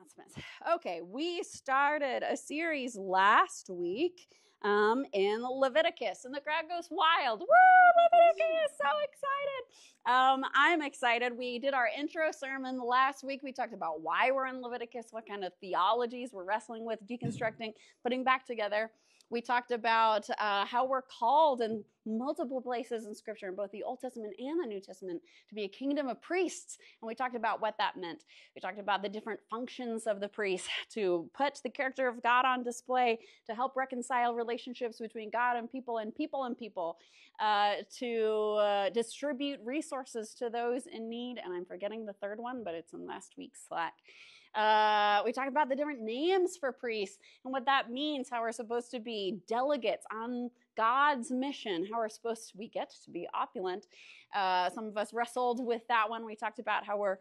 announcements. Okay, we started a series last week in Leviticus, and the crowd goes wild. Woo, Leviticus, so excited. I'm excited. We did our intro sermon last week. We talked about why we're in Leviticus, what kind of theologies we're wrestling with, deconstructing, putting back together. We talked about how we're called in multiple places in Scripture, in both the Old Testament and the New Testament, to be a kingdom of priests. And we talked about what that meant. We talked about the different functions of the priest to put the character of God on display, to help reconcile relationships between God and people, to distribute resources to those in need. And I'm forgetting the third one, but it's in last week's Slack. We talked about the different names for priests and what that means, how we're supposed to be delegates on God's mission, how we get to be opulent. Some of us wrestled with that one. We talked about how we're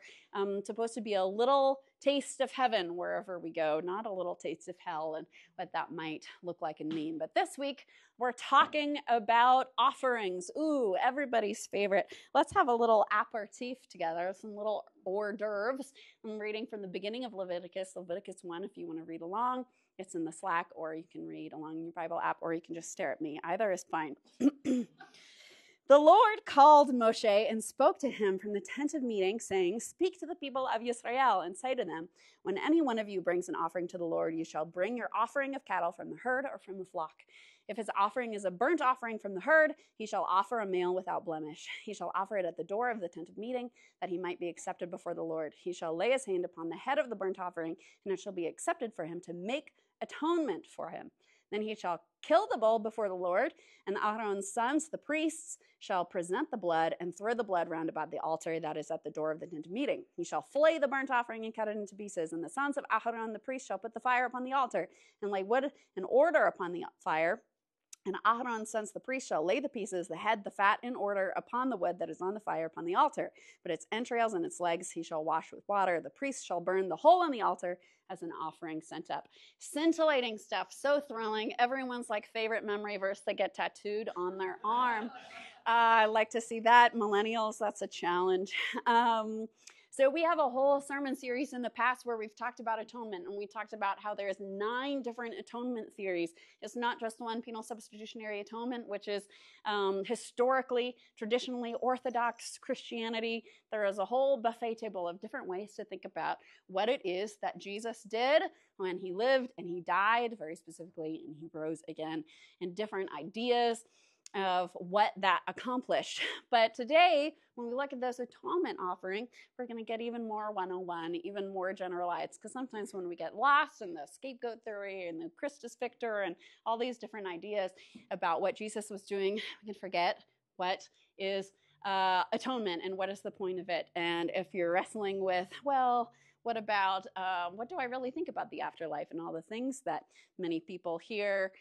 supposed to be a little taste of heaven wherever we go, not a little taste of hell, and what that might look like and mean. But this week, we're talking about offerings. Ooh, everybody's favorite. Let's have a little aperitif together, some little hors d'oeuvres. I'm reading from the beginning of Leviticus 1, if you want to read along. It's in the Slack, or you can read along in your Bible app, or you can just stare at me. Either is fine. The Lord called Moshe and spoke to him from the tent of meeting, saying, "Speak to the people of Israel and say to them, when any one of you brings an offering to the Lord, you shall bring your offering of cattle from the herd or from the flock. If his offering is a burnt offering from the herd, he shall offer a male without blemish. He shall offer it at the door of the tent of meeting, that he might be accepted before the Lord. He shall lay his hand upon the head of the burnt offering, and it shall be accepted for him to make atonement for him. Then he shall kill the bull before the Lord, and Aaron's sons, the priests, shall present the blood and throw the blood round about the altar that is at the door of the tent of meeting. He shall flay the burnt offering and cut it into pieces, and the sons of Aaron, the priest, shall put the fire upon the altar and lay wood in order upon the fire. And Aaron's sons, the priest, shall lay the pieces, the head, the fat, in order upon the wood that is on the fire upon the altar. But its entrails and its legs he shall wash with water. The priest shall burn the whole on the altar as an offering sent up." Scintillating stuff, so thrilling. Everyone's favorite memory verse they get tattooed on their arm. I like to see that. Millennials, that's a challenge. So we have a whole sermon series in the past where we've talked about atonement, and we talked about how there's 9 different atonement theories. It's not just one, penal substitutionary atonement, which is historically, traditionally Orthodox Christianity. There is a whole buffet table of different ways to think about what it is that Jesus did when he lived and he died, very specifically, and he rose again, and different ideas of what that accomplished. But today, when we look at this atonement offering, we're going to get even more 101, even more generalized, because sometimes when we get lost in the scapegoat theory and the Christus Victor and all these different ideas about what Jesus was doing, we can forget what is atonement and what is the point of it. And if you're wrestling with, well, what about, what do I really think about the afterlife and all the things that many people here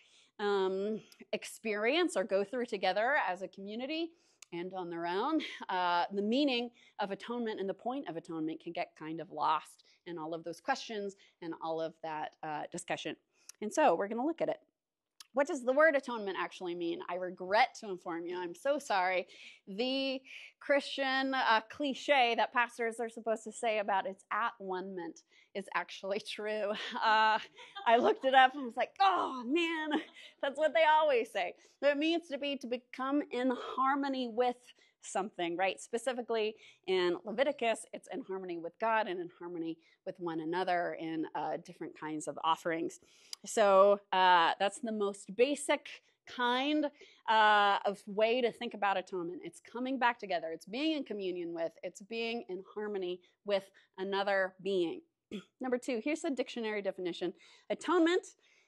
experience or go through together as a community and on their own, the meaning of atonement and the point of atonement can get kind of lost in all of those questions and all of that discussion. And so we're going to look at it. What does the word atonement actually mean? I regret to inform you, I'm so sorry. The Christian cliche that pastors are supposed to say about its at-one-ment is actually true. I looked it up and was like, oh man, that's what they always say. It means to become in harmony with something, right? Specifically in Leviticus, it's in harmony with God and in harmony with one another in different kinds of offerings. So that's the most basic kind of way to think about atonement. It's coming back together. It's being in communion with. It's being in harmony with another being. Number 2, here's the dictionary definition. Atonement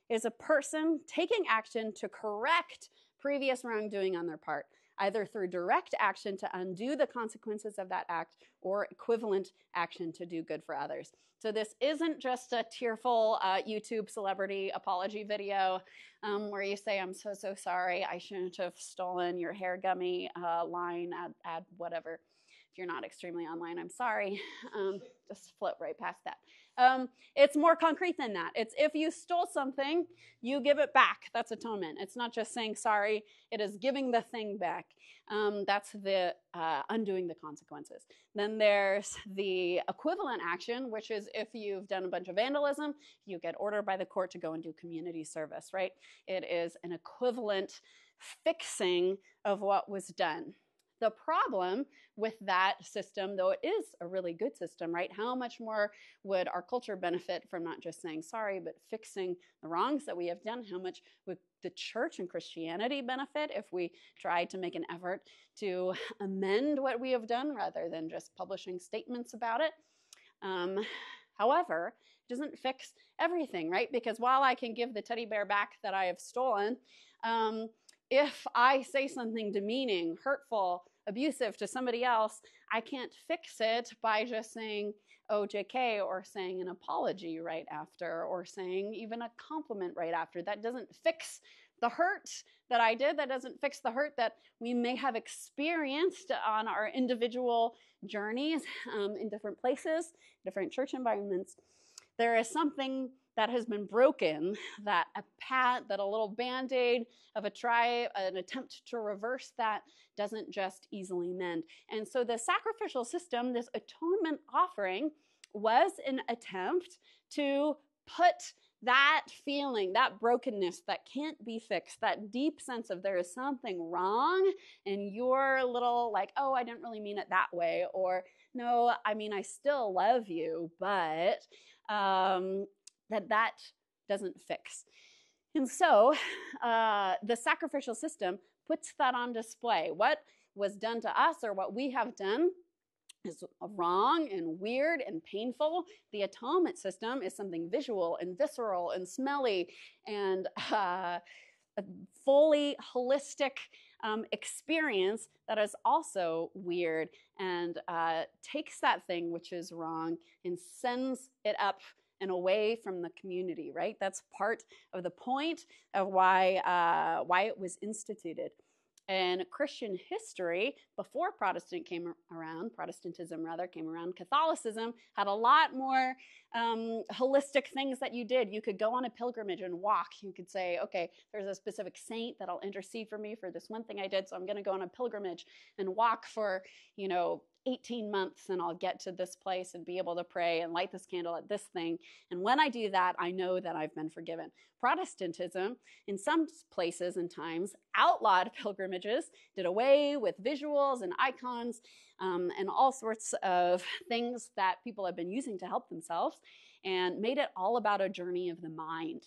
is a person taking action to correct previous wrongdoing on their part, either through direct action to undo the consequences of that act or equivalent action to do good for others. So this isn't just a tearful YouTube celebrity apology video where you say, I'm so sorry, I shouldn't have stolen your hair gummy line, ad whatever. If you're not extremely online, I'm sorry. Just flip right past that. It's more concrete than that. It's if you stole something, you give it back. That's atonement. It's not just saying sorry. It is giving the thing back. That's the undoing the consequences. Then there's the equivalent action, which is if you've done a bunch of vandalism, you get ordered by the court to go and do community service, right? It is an equivalent fixing of what was done. The problem with that system, though it is a really good system, right? How much more would our culture benefit from not just saying sorry, but fixing the wrongs that we have done? How much would the church and Christianity benefit if we tried to make an effort to amend what we have done rather than just publishing statements about it? However, it doesn't fix everything, right? Because while I can give the teddy bear back that I have stolen, if I say something demeaning, hurtful, abusive to somebody else, I can't fix it by just saying, oh, JK, or saying an apology right after, or saying even a compliment right after. That doesn't fix the hurt that I did. That doesn't fix the hurt that we may have experienced on our individual journeys in different places, different church environments. There is something that has been broken, that a pat, that a little band-aid of a try, an attempt to reverse that doesn't just easily mend. And so the sacrificial system, this atonement offering, was an attempt to put that feeling, that brokenness that can't be fixed, that deep sense of there is something wrong, and you're a little like, oh, I didn't really mean it that way, or no, I mean, I still love you, but that doesn't fix. And so the sacrificial system puts that on display. What was done to us, or what we have done, is wrong and weird and painful. The atonement system is something visual and visceral and smelly and a fully holistic experience that is also weird and takes that thing which is wrong and sends it up and away from the community, right? That's part of the point of why it was instituted. And Christian history, before Protestantism came around, Catholicism had a lot more holistic things that you did. You could go on a pilgrimage and walk. You could say, okay, there's a specific saint that'll intercede for me for this one thing I did, so I'm going to go on a pilgrimage and walk for, 18 months, and I'll get to this place and be able to pray and light this candle at this thing. And when I do that, I know that I've been forgiven. Protestantism, in some places and times, outlawed pilgrimages, did away with visuals and icons and all sorts of things that people have been using to help themselves, and made it all about a journey of the mind.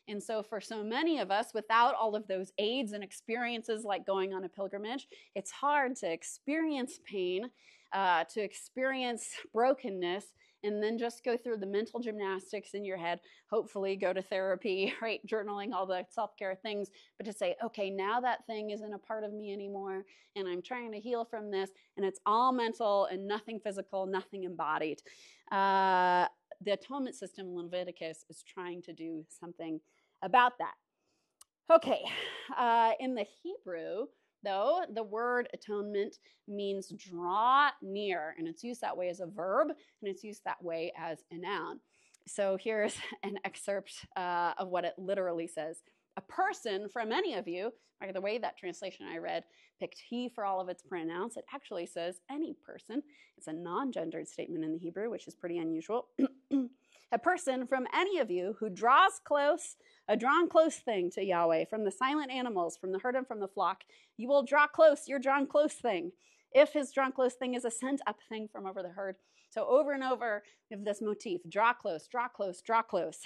And so for so many of us, without all of those aids and experiences like going on a pilgrimage, it's hard to experience pain, to experience brokenness, and then just go through the mental gymnastics in your head, hopefully go to therapy, right, journaling, all the self-care things, but to say, okay, now that thing isn't a part of me anymore, and I'm trying to heal from this, and it's all mental and nothing physical, nothing embodied. The atonement system in Leviticus is trying to do something about that. Okay, in the Hebrew, though, the word atonement means draw near, and it's used that way as a verb, and it's used that way as a noun. So here's an excerpt of what it literally says. A person from any of you, by the way that translation I read picked he for all of its pronouns, it actually says any person. It's a non-gendered statement in the Hebrew, which is pretty unusual. A person from any of you who draws close, a drawn close thing to Yahweh, from the silent animals, from the herd and from the flock, you will draw close your drawn close thing. If his drawn close thing is a sent up thing from over the herd. So over and over, we have this motif, draw close, draw close, draw close.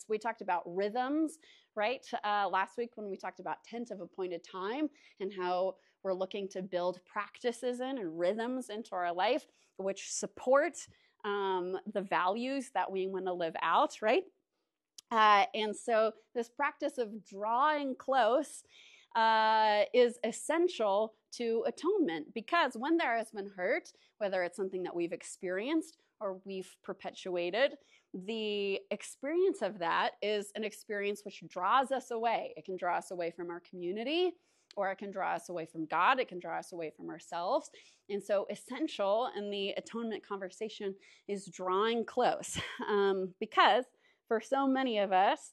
We talked about rhythms, right? Last week when we talked about tent of appointed time and how we're looking to build practices in and rhythms into our life, which support the values that we want to live out, right? And so this practice of drawing close is essential to atonement, because when there has been hurt, whether it's something that we've experienced or we've perpetuated, the experience of that is an experience which draws us away. It can draw us away from our community, or it can draw us away from God. It can draw us away from ourselves. And so essential in the atonement conversation is drawing close, because for so many of us,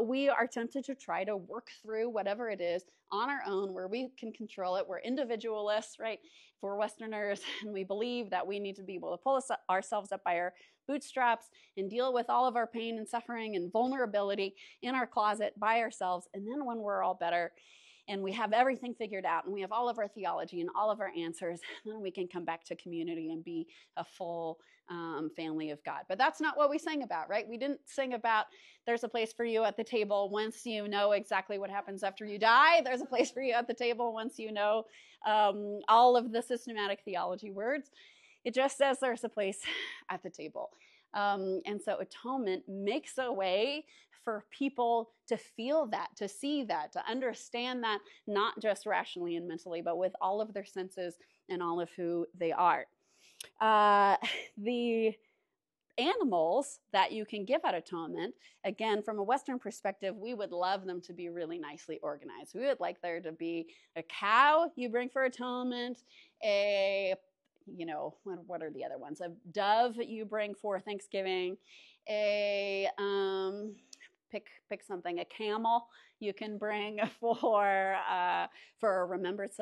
we are tempted to try to work through whatever it is on our own where we can control it. We're individualists, right? If we're Westerners, and we believe that we need to be able to pull ourselves up by our bootstraps and deal with all of our pain and suffering and vulnerability in our closet by ourselves. And then when we're all better and we have everything figured out and we have all of our theology and all of our answers, then we can come back to community and be a full family of God. But that's not what we sang about, right? We didn't sing about there's a place for you at the table once you know exactly what happens after you die. There's a place for you at the table once you know all of the systematic theology words. It just says there's a place at the table. And so atonement makes a way for people to feel that, to see that, to understand that, not just rationally and mentally, but with all of their senses and all of who they are. The animals that you can give at atonement, again, from a Western perspective, we would love them to be really nicely organized. We would like there to be a cow you bring for atonement, what are the other ones? A dove you bring for Thanksgiving, pick something, a camel you can bring for a remembrance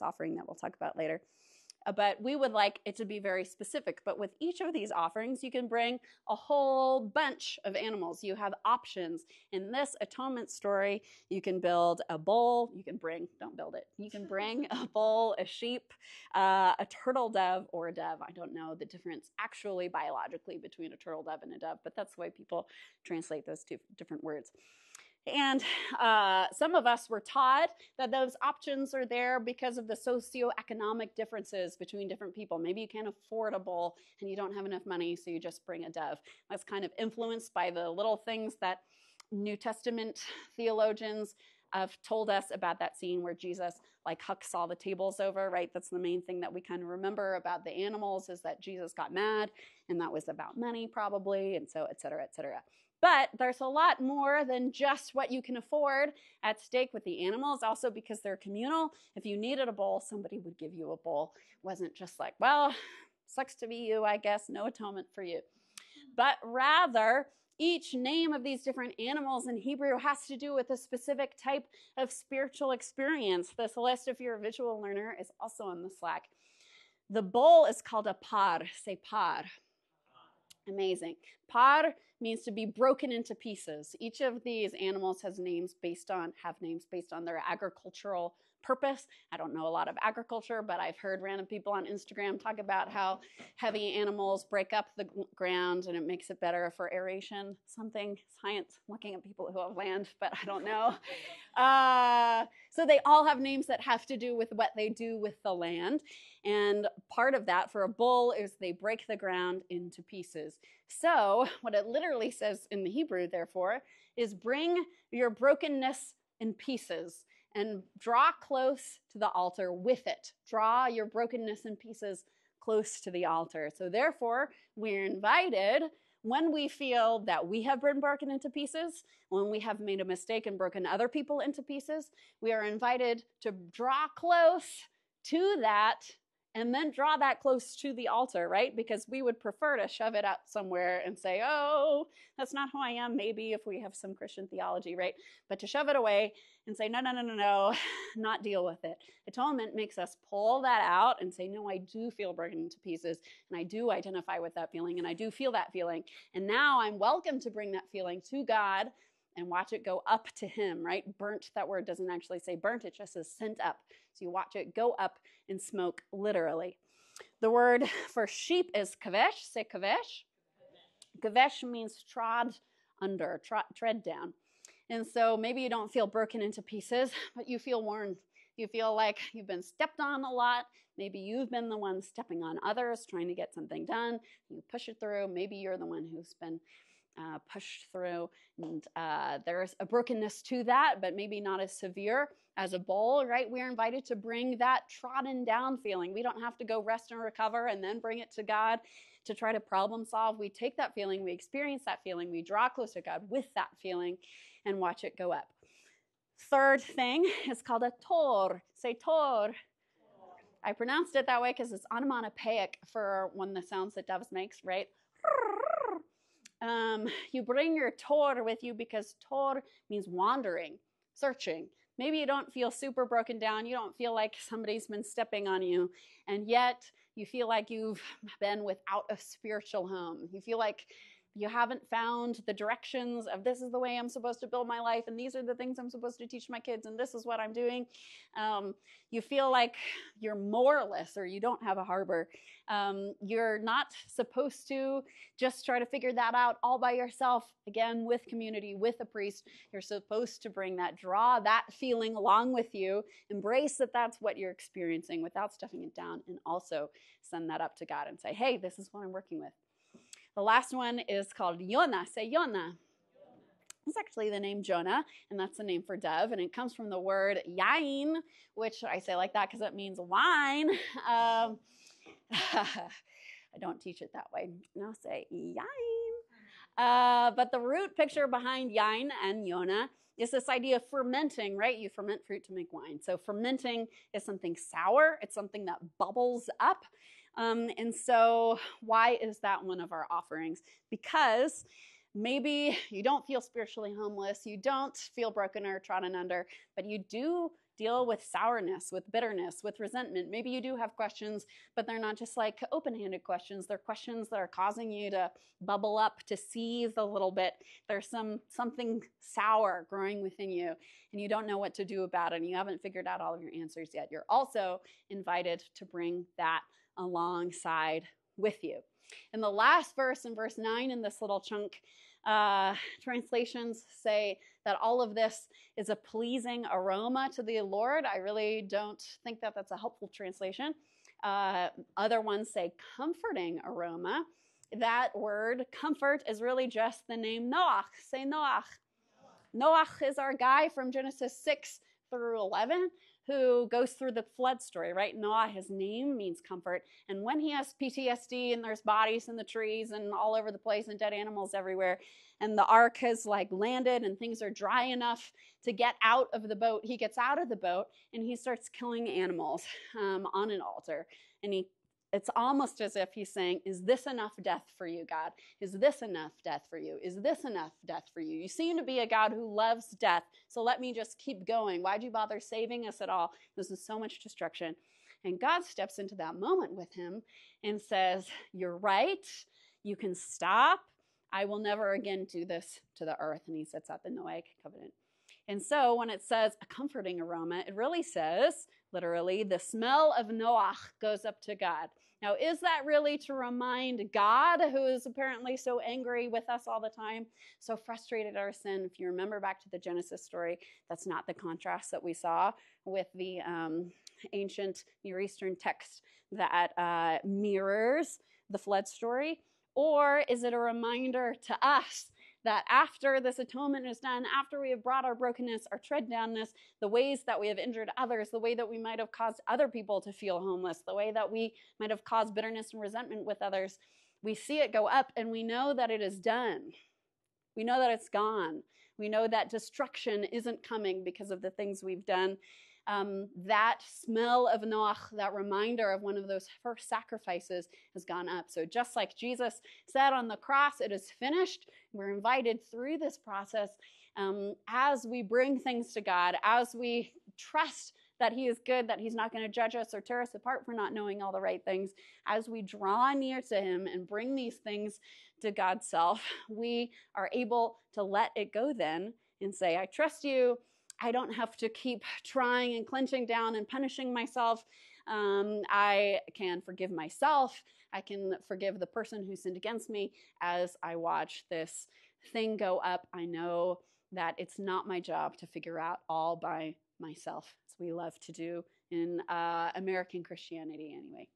offering that we'll talk about later. But we would like it to be very specific. But with each of these offerings, you can bring a whole bunch of animals. You have options. In this atonement story, you can build a bull. You can bring a bull, a sheep, a turtle dove, or a dove. I don't know the difference actually biologically between a turtle dove and a dove, but that's the way people translate those two different words. And some of us were taught that those options are there because of the socioeconomic differences between different people. Maybe you can't afford a bull and you don't have enough money, so you just bring a dove. That's kind of influenced by the little things that New Testament theologians have told us about that scene where Jesus hucks all the tables over, right? That's the main thing that we kind of remember about the animals, is that Jesus got mad, and that was about money probably, and so et cetera, et cetera. But there's a lot more than just what you can afford at stake with the animals, also because they're communal. If you needed a bowl, somebody would give you a bowl. It wasn't just like, well, sucks to be you, I guess, no atonement for you. But rather, each name of these different animals in Hebrew has to do with a specific type of spiritual experience. This list, if you're a visual learner, is also on the Slack. The bull is called a par. Say par. Amazing. Par means to be broken into pieces. Each of these animals have names based on their agricultural purpose. I don't know a lot of agriculture, but I've heard random people on Instagram talk about how heavy animals break up the ground and it makes it better for aeration. Something, science, looking at people who have land, but I don't know. So they all have names that have to do with what they do with the land. And part of that for a bull is they break the ground into pieces. So what it literally says in the Hebrew, therefore, is bring your brokenness in pieces and draw close to the altar with it. Draw your brokenness in pieces close to the altar. So therefore, we're invited, when we feel that we have been broken into pieces, when we have made a mistake and broken other people into pieces, we are invited to draw close to that and then draw that close to the altar, right? Because we would prefer to shove it out somewhere and say, oh, that's not who I am, maybe, if we have some Christian theology, right? But to shove it away and say, no, not deal with it. Atonement makes us pull that out and say, no, I do feel broken into pieces, and I do identify with that feeling, and I do feel that feeling. And now I'm welcome to bring that feeling to God and watch it go up to him, right? Burnt, that word doesn't actually say burnt, it just says sent up. So you watch it go up in smoke, literally. The word for sheep is kavesh. Say kavesh. Kavesh means trod under, tread down. And so maybe you don't feel broken into pieces, but you feel worn. You feel like you've been stepped on a lot. Maybe you've been the one stepping on others, trying to get something done. You push it through. Maybe you're the one who's been pushed through, and there's a brokenness to that, but maybe not as severe as a bull, right? We're invited to bring that trodden down feeling. We don't have to go rest and recover and then bring it to God to try to problem solve. We take that feeling, we experience that feeling, we draw close to God with that feeling and watch it go up. Third thing is called a tor. Say tor. I pronounced it that way because it's onomatopoeic for one of the sounds that doves makes, right? You bring your tor with you because tor means wandering, searching. Maybe you don't feel super broken down. You don't feel like somebody's been stepping on you, and yet you feel like you've been without a spiritual home. You feel like you haven't found the directions of this is the way I'm supposed to build my life, and these are the things I'm supposed to teach my kids, and this is what I'm doing. You feel like you're moreless or you don't have a harbor. You're not supposed to just try to figure that out all by yourself, again, with community, with a priest. You're supposed to bring that, draw that feeling along with you, embrace that that's what you're experiencing without stuffing it down, and also send that up to God and say, hey, this is what I'm working with. The last one is called Yona. Say Yona. It's actually the name Jonah, and that's the name for dove, and it comes from the word yain, which I say like that because it means wine. I don't teach it that way. No, say yain. But the root picture behind yain and Yona is this idea of fermenting, right? You ferment fruit to make wine. So fermenting is something sour. It's something that bubbles up. And so why is that one of our offerings? Because maybe you don't feel spiritually homeless, you don't feel broken or trodden under, but you do deal with sourness, with bitterness, with resentment. Maybe you do have questions, but they're not just like open-handed questions. They're questions that are causing you to bubble up, to seethe a little bit. There's something sour growing within you, and you don't know what to do about it, and you haven't figured out all of your answers yet. You're also invited to bring that alongside with you. And the last verse, in verse 9 in this little chunk, translations say that all of this is a pleasing aroma to the Lord. I really don't think that that's a helpful translation. Other ones say comforting aroma. That word comfort is really just the name Noach. Say Noach. Noach is our guy from Genesis 6 through 11 who goes through the flood story, right? Noah, his name means comfort. And when he has PTSD and there's bodies in the trees and all over the place and dead animals everywhere, and the ark has like landed and things are dry enough to get out of the boat, he gets out of the boat and he starts killing animals on an altar. And it's almost as if he's saying, is this enough death for you, God? Is this enough death for you? Is this enough death for you? You seem to be a God who loves death, so let me just keep going. Why'd you bother saving us at all? This is so much destruction. And God steps into that moment with him and says, you're right. You can stop. I will never again do this to the earth. And he sets out the Noahic covenant. And so when it says a comforting aroma, it really says, literally, the smell of Noach goes up to God. Now, is that really to remind God, who is apparently so angry with us all the time, so frustrated at our sin? If you remember back to the Genesis story, that's not the contrast that we saw with the ancient Near Eastern text that mirrors the flood story. Or is it a reminder to us that after this atonement is done, after we have brought our brokenness, our tread downness, the ways that we have injured others, the way that we might have caused other people to feel homeless, the way that we might have caused bitterness and resentment with others, we see it go up and we know that it is done. We know that it's gone. We know that destruction isn't coming because of the things we've done. That smell of Noach, that reminder of one of those first sacrifices, has gone up. So just like Jesus said on the cross, it is finished, we're invited through this process as we bring things to God, as we trust that he is good, that he's not going to judge us or tear us apart for not knowing all the right things. As we draw near to him and bring these things to God's self, we are able to let it go then and say, I trust you. I don't have to keep trying and clenching down and punishing myself. I can forgive myself. I can forgive the person who sinned against me. As I watch this thing go up, I know that it's not my job to figure out all by myself, as we love to do in American Christianity anyway.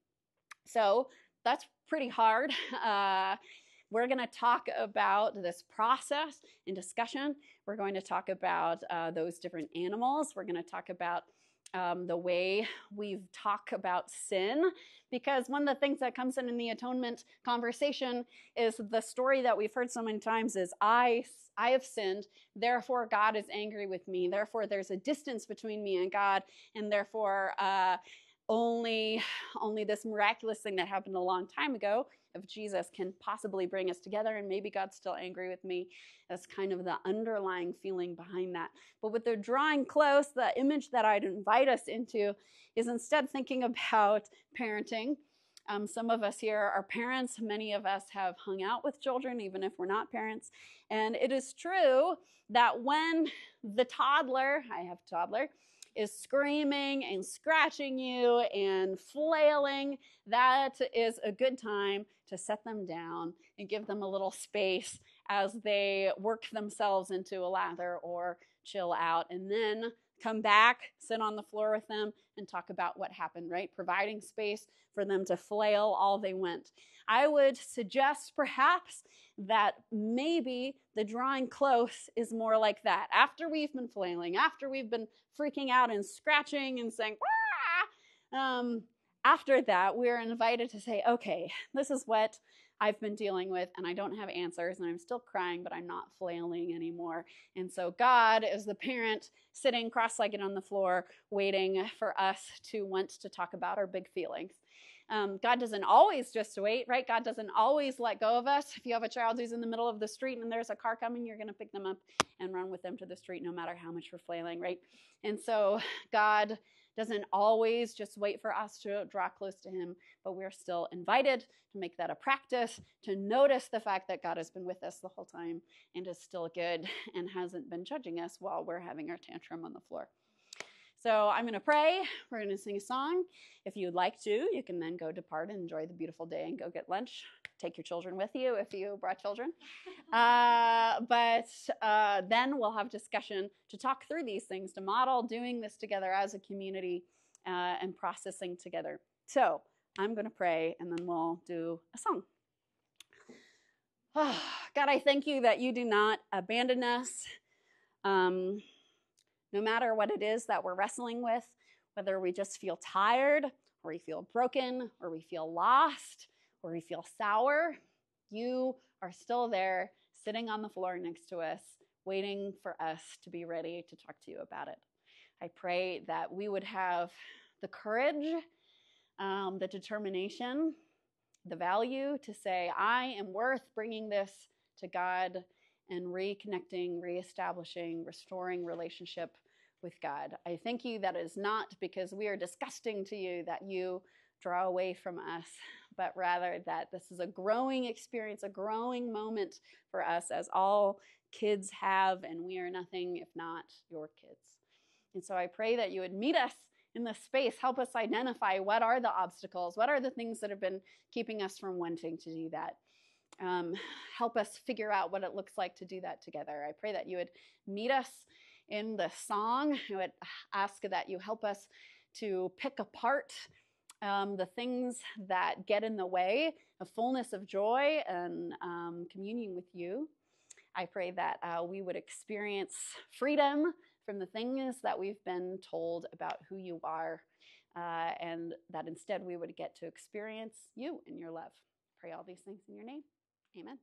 So that's pretty hard. We're going to talk about this process in discussion. We're going to talk about those different animals. We're going to talk about the way we talk about sin, because one of the things that comes in the atonement conversation is the story that we've heard so many times is I have sinned, therefore God is angry with me, therefore there's a distance between me and God, and therefore only this miraculous thing that happened a long time ago of Jesus can possibly bring us together, and maybe God's still angry with me. That's kind of the underlying feeling behind that. But with the drawing close, the image that I'd invite us into is instead thinking about parenting. Some of us here are parents. Many of us have hung out with children, even if we're not parents. And it is true that when the toddler, I have a toddler, is screaming and scratching you and flailing, that is a good time to set them down and give them a little space as they work themselves into a lather or chill out, and then come back, sit on the floor with them, and talk about what happened, right? Providing space for them to flail all they want. I would suggest perhaps that maybe the drawing close is more like that. After we've been flailing, after we've been freaking out and scratching and saying, after that, we're invited to say, okay, this is what I've been dealing with, and I don't have answers, and I'm still crying, but I'm not flailing anymore. And so God is the parent sitting cross-legged on the floor, waiting for us to want to talk about our big feelings. God doesn't always just wait, right? God doesn't always let go of us. If you have a child who's in the middle of the street and there's a car coming, you're going to pick them up and run with them to the street, no matter how much we're flailing, right? And so God doesn't always just wait for us to draw close to him, but we're still invited to make that a practice, to notice the fact that God has been with us the whole time and is still good and hasn't been judging us while we're having our tantrum on the floor. So I'm going to pray. We're going to sing a song. If you'd like to, you can then go depart and enjoy the beautiful day and go get lunch. Take your children with you if you brought children. But then we'll have discussion to talk through these things, to model doing this together as a community and processing together. So I'm going to pray, and then we'll do a song. Oh, God, I thank you that you do not abandon us. No matter what it is that we're wrestling with, whether we just feel tired, or we feel broken, or we feel lost, or we feel sour, you are still there, sitting on the floor next to us, waiting for us to be ready to talk to you about it. I pray that we would have the courage, the determination, the value to say, I am worth bringing this to God and reconnecting, reestablishing, restoring relationship with God. I thank you that it is not because we are disgusting to you that you draw away from us, but rather that this is a growing experience, a growing moment for us, as all kids have, and we are nothing if not your kids. And so I pray that you would meet us in this space, help us identify what are the obstacles, what are the things that have been keeping us from wanting to do that. Help us figure out what it looks like to do that together. I pray that you would meet us in the song. I would ask that you help us to pick apart the things that get in the way of fullness of joy and communion with you. I pray that we would experience freedom from the things that we've been told about who you are, and that instead we would get to experience you and your love. Pray all these things in your name. Amen.